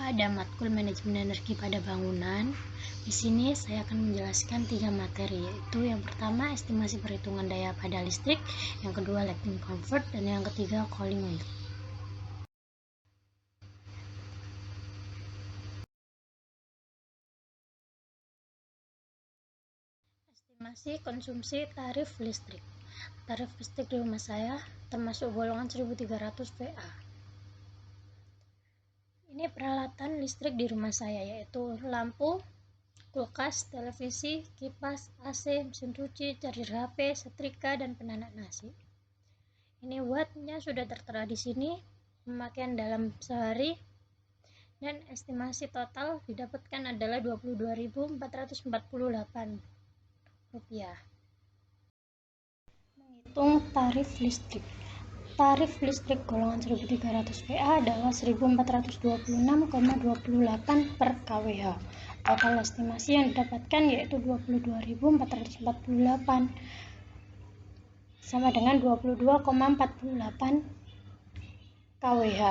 Pada matkul manajemen energi pada bangunan, di sini saya akan menjelaskan 3 materi, yaitu yang pertama estimasi perhitungan daya pada listrik, yang kedua lighting comfort, dan yang ketiga cooling load. Estimasi konsumsi tarif listrik. Tarif listrik di rumah saya termasuk golongan 1300 VA. Ini peralatan listrik di rumah saya, yaitu lampu, kulkas, televisi, kipas, AC, mesin cuci, charger HP, setrika, dan penanak nasi. Ini wattnya sudah tertera di sini, pemakaian dalam sehari, dan estimasi total didapatkan adalah Rp22.448. Menghitung tarif listrik. Tarif listrik golongan 1300 VA adalah 1426,28 per kWh. Total estimasi yang didapatkan yaitu 22.448 sama dengan 22,48 kWh.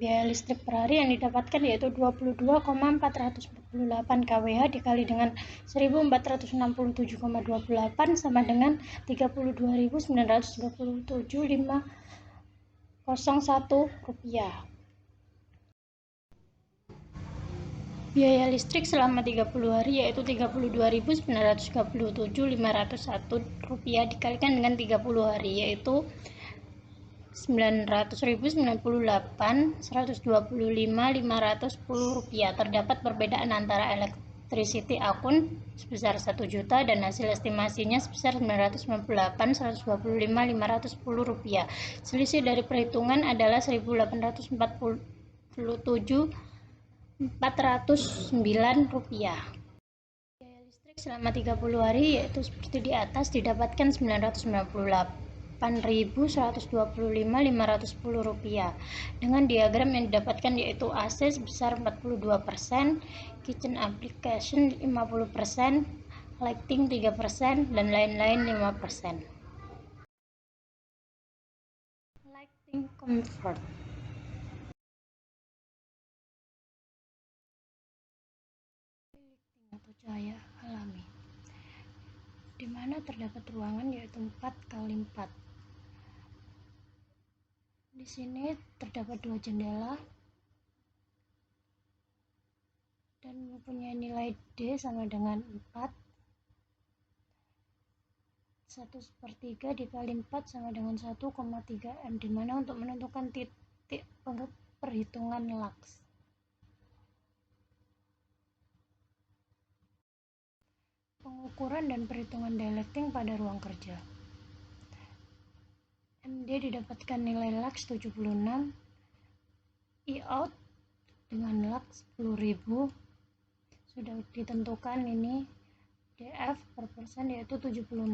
Biaya listrik per hari yang didapatkan yaitu 22,448 kWh dikali dengan 1467,28 sama dengan 32.927,501 rupiah. Biaya listrik selama 30 hari yaitu 32.937,501 rupiah dikalikan dengan 30 hari yaitu 900.098.125.510 rupiah. Terdapat perbedaan antara electricity akun sebesar 1 juta dan hasil estimasinya sebesar 998.125.510 rupiah. Selisih dari perhitungan adalah 1.847.409 rupiah. Biaya listrik selama 30 hari yaitu seperti di atas didapatkan 998.125.510 rupiah. Dengan diagram yang didapatkan yaitu AC sebesar 42%, kitchen application 50%, lighting 3%, dan lain-lain 5%. Lighting comfort. Atau cahaya alami, di mana terdapat ruangan yaitu 4x4. Di sini terdapat 2 jendela dan mempunyai nilai D sama dengan 4. 1/3 dikali 4 sama dengan 1,3 M, di mana untuk menentukan titik perhitungan lux. Pengukuran dan perhitungan dielecting pada ruang kerja. MD didapatkan nilai lux 76, E-out dengan lux 10.000 sudah ditentukan. Ini DF per persen yaitu 76%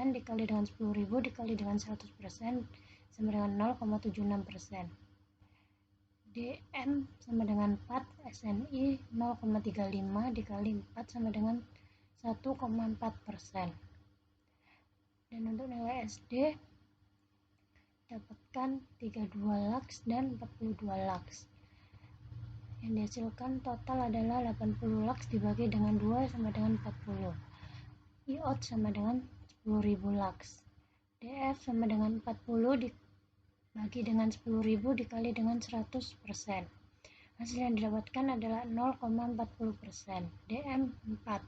dikali dengan 10.000 dikali dengan 100% sama dengan 0,76%. DM sama dengan 4, SNI 0,35 dikali 4 sama dengan 1,4%. Dan untuk nilai SD dapatkan 32 lux dan 42 lux. Yang dihasilkan total adalah 80 lux dibagi dengan 2 sama dengan 40. E-out sama dengan 10.000 lux. DF sama dengan 40 dibagi dengan 10.000 dikali dengan 100%. Hasil yang didapatkan adalah 0,40%. DM 4.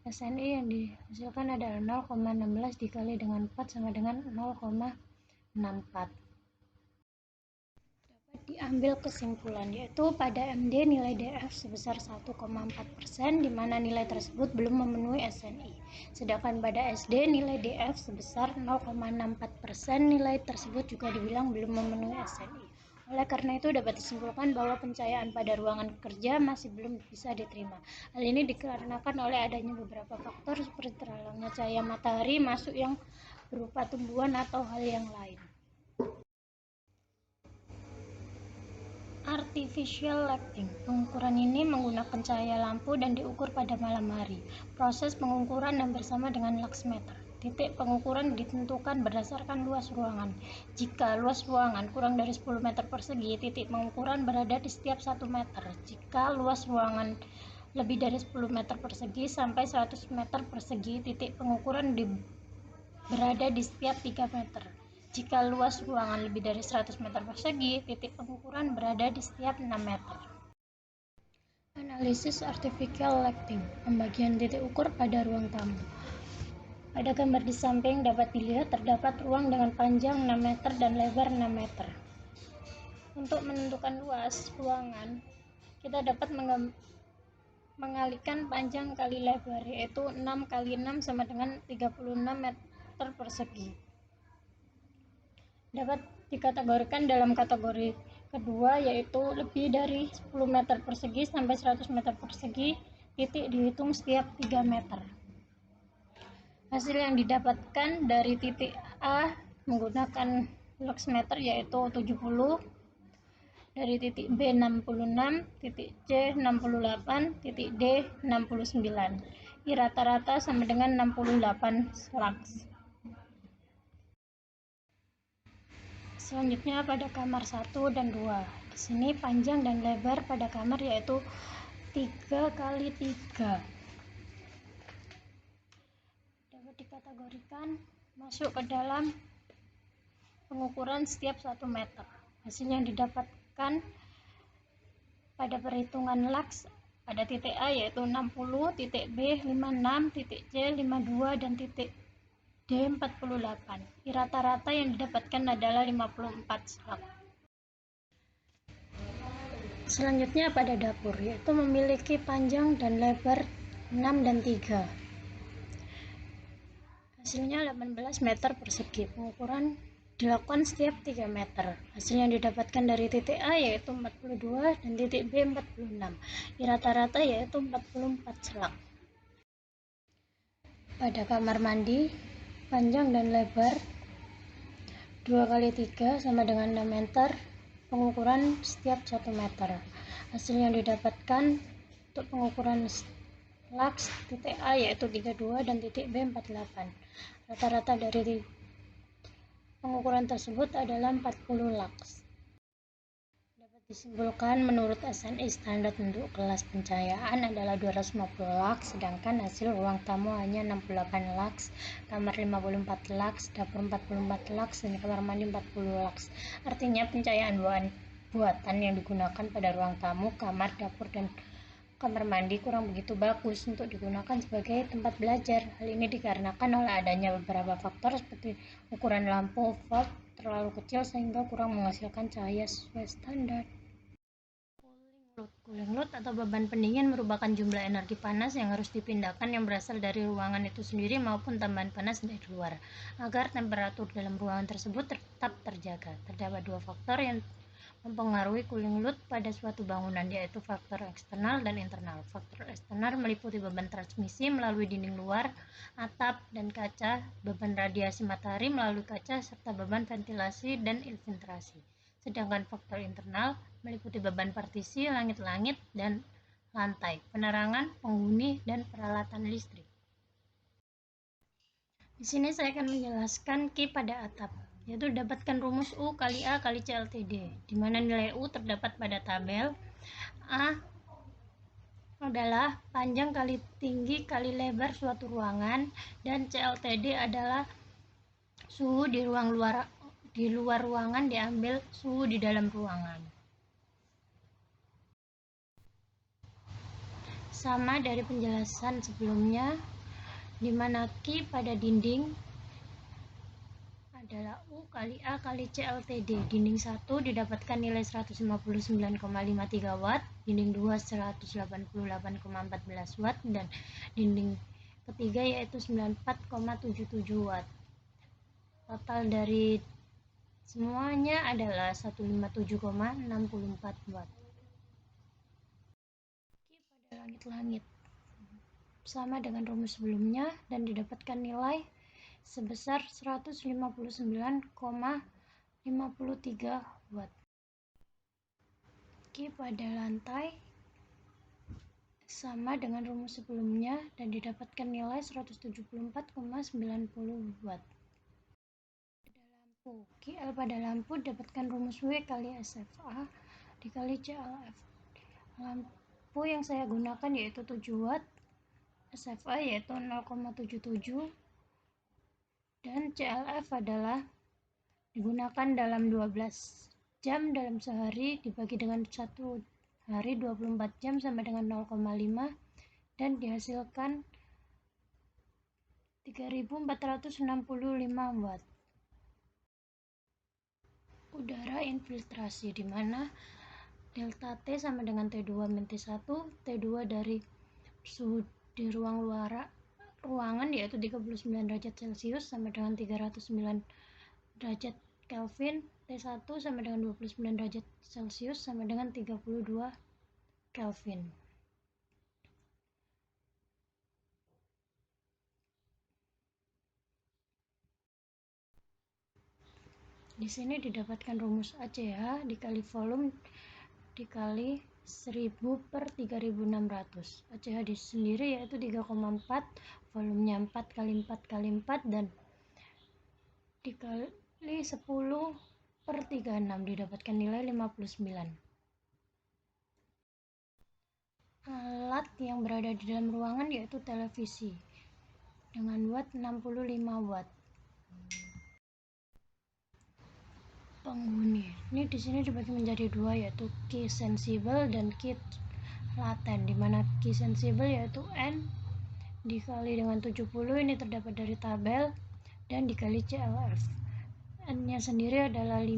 SNI yang dihasilkan adalah 0,16 dikali dengan 4 sama dengan 0,64. Dapat diambil kesimpulan yaitu pada MD nilai DF sebesar 1,4%, di mana nilai tersebut belum memenuhi SNI. Sedangkan pada SD nilai DF sebesar 0,64%, nilai tersebut juga dibilang belum memenuhi SNI. Oleh karena itu dapat disimpulkan bahwa pencahayaan pada ruangan kerja masih belum bisa diterima. Hal ini dikarenakan oleh adanya beberapa faktor seperti terhalangnya cahaya matahari masuk yang berupa tumbuhan atau hal yang lain. Artificial lighting. Pengukuran ini menggunakan cahaya lampu dan diukur pada malam hari. Proses pengukuran yang bersama dengan lux meter. Titik pengukuran ditentukan berdasarkan luas ruangan. Jika luas ruangan kurang dari 10 meter persegi, titik pengukuran berada di setiap 1 meter. Jika luas ruangan lebih dari 10 meter persegi sampai 100 meter persegi, titik pengukuran berada di setiap 3 meter. Jika luas ruangan lebih dari 100 meter persegi, titik pengukuran berada di setiap 6 meter. Analisis artificial lighting, pembagian titik ukur pada ruang tamu. Pada gambar di samping dapat dilihat terdapat ruang dengan panjang 6 meter dan lebar 6 meter. Untuk menentukan luas ruangan, kita dapat mengalihkan panjang kali lebar, yaitu 6 kali 6 sama dengan 36 meter persegi. Dapat dikategorikan dalam kategori kedua, yaitu lebih dari 10 meter persegi sampai 100 meter persegi, titik dihitung setiap 3 meter. Hasil yang didapatkan dari titik A menggunakan luxmeter yaitu 70, dari titik B 66, titik C 68, titik D 69. I rata-rata sama dengan 68 lux. Selanjutnya pada kamar 1 dan 2. Di sini panjang dan lebar pada kamar yaitu 3 kali 3. Dapat dikategorikan masuk ke dalam pengukuran setiap 1 meter. Hasil yang didapatkan pada perhitungan lux pada titik A yaitu 60, titik B 56, titik C 52, dan titik D 48. Rata-rata yang didapatkan adalah 54 slug. Selanjutnya pada dapur, yaitu memiliki panjang dan lebar 6 dan 3. Hasilnya 18 meter persegi. Pengukuran dilakukan setiap 3 meter. Hasil yang didapatkan dari titik A yaitu 42 dan titik B 46. Rata-rata yaitu 44 slug. Pada kamar mandi, panjang dan lebar 2 kali 3 sama dengan 6 meter, pengukuran setiap 1 meter. Hasil yang didapatkan untuk pengukuran lux titik A yaitu 32 dan titik B 48. Rata-rata dari pengukuran tersebut adalah 40 lux. Dapat disimpulkan menurut SNI standar untuk kelas pencahayaan adalah 250 lux, sedangkan hasil ruang tamu hanya 68 lux, kamar 54 lux, dapur 44 lux, dan kamar mandi 40 lux. Artinya pencahayaan buatan yang digunakan pada ruang tamu, kamar, dapur, dan kamar mandi kurang begitu bagus untuk digunakan sebagai tempat belajar. Hal ini dikarenakan oleh adanya beberapa faktor seperti ukuran lampu UV terlalu kecil sehingga kurang menghasilkan cahaya sesuai standar. Cooling load atau beban pendingin merupakan jumlah energi panas yang harus dipindahkan yang berasal dari ruangan itu sendiri maupun tambahan panas dari luar, agar temperatur dalam ruangan tersebut tetap terjaga. Terdapat dua faktor yang mempengaruhi cooling load pada suatu bangunan, yaitu faktor eksternal dan internal. Faktor eksternal meliputi beban transmisi melalui dinding luar, atap, dan kaca, beban radiasi matahari melalui kaca, serta beban ventilasi dan infiltrasi. Sedangkan faktor internal meliputi beban partisi, langit-langit, dan lantai, penerangan, penghuni, dan peralatan listrik. Di sini saya akan menjelaskan Q pada atap, yaitu dapatkan rumus U kali A kali CLTD, di mana nilai U terdapat pada tabel. A adalah panjang kali tinggi kali lebar suatu ruangan, dan CLTD adalah suhu di luar ruangan diambil suhu di dalam ruangan. Sama dari penjelasan sebelumnya, di mana Q pada dinding adalah U kali A kali CLTD. Dinding 1 didapatkan nilai 159,53 watt, dinding 2 188,14 watt, dan dinding ketiga yaitu 94,77 watt. Total dari semuanya adalah 157,64 watt. Pada langit-langit sama dengan rumus sebelumnya dan didapatkan nilai sebesar 159,53 watt. Q pada lantai sama dengan rumus sebelumnya dan didapatkan nilai 174,90 watt. Lampu QL pada lampu dapatkan rumus W kali SFA dikali CLF. Lampu yang saya gunakan yaitu 7 watt, SFA yaitu 0,77, dan CLF adalah digunakan dalam 12 jam dalam sehari dibagi dengan 1 hari 24 jam sama dengan 0,5 dan dihasilkan 3465 watt. Udara infiltrasi di mana delta T sama dengan T2 min T1, T2 dari suhu di ruangan yaitu 39 derajat Celcius sama dengan 309 derajat Kelvin, T1 sama dengan 29 derajat Celcius sama dengan 32 Kelvin. Di sini didapatkan rumus ACH dikali volume dikali 1000 per 3600. ACH di sendiri yaitu 3,4, volumenya 4 kali 4 kali 4 dan dikali 10 per 36 didapatkan nilai 59. Alat yang berada di dalam ruangan yaitu televisi dengan watt 65 watt. Penghuni ini di sini dibagi menjadi dua yaitu key sensible dan key laten, di mana key sensible yaitu N dikali dengan 70 ini terdapat dari tabel dan dikali CLF. N-nya sendiri adalah 5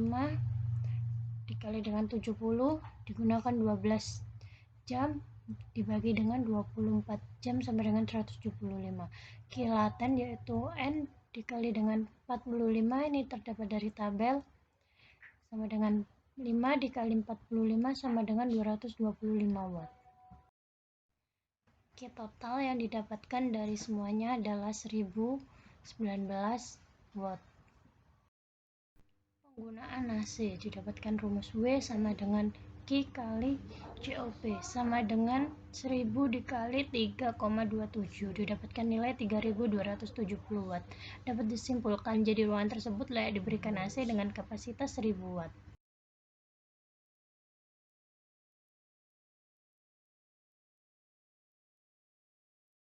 dikali dengan 70 digunakan 12 jam dibagi dengan 24 jam sama dengan 175. Key laten yaitu N dikali dengan 45 ini terdapat dari tabel sama dengan 5 dikali 45 sama dengan 225 watt. Key total yang didapatkan dari semuanya adalah 1019 watt. Penggunaan AC didapatkan rumus W sama dengan Q kali COP sama dengan 1000 dikali 3,27 didapatkan nilai 3270 watt. Dapat disimpulkan jadi ruangan tersebut layak diberikan AC dengan kapasitas 1000 watt.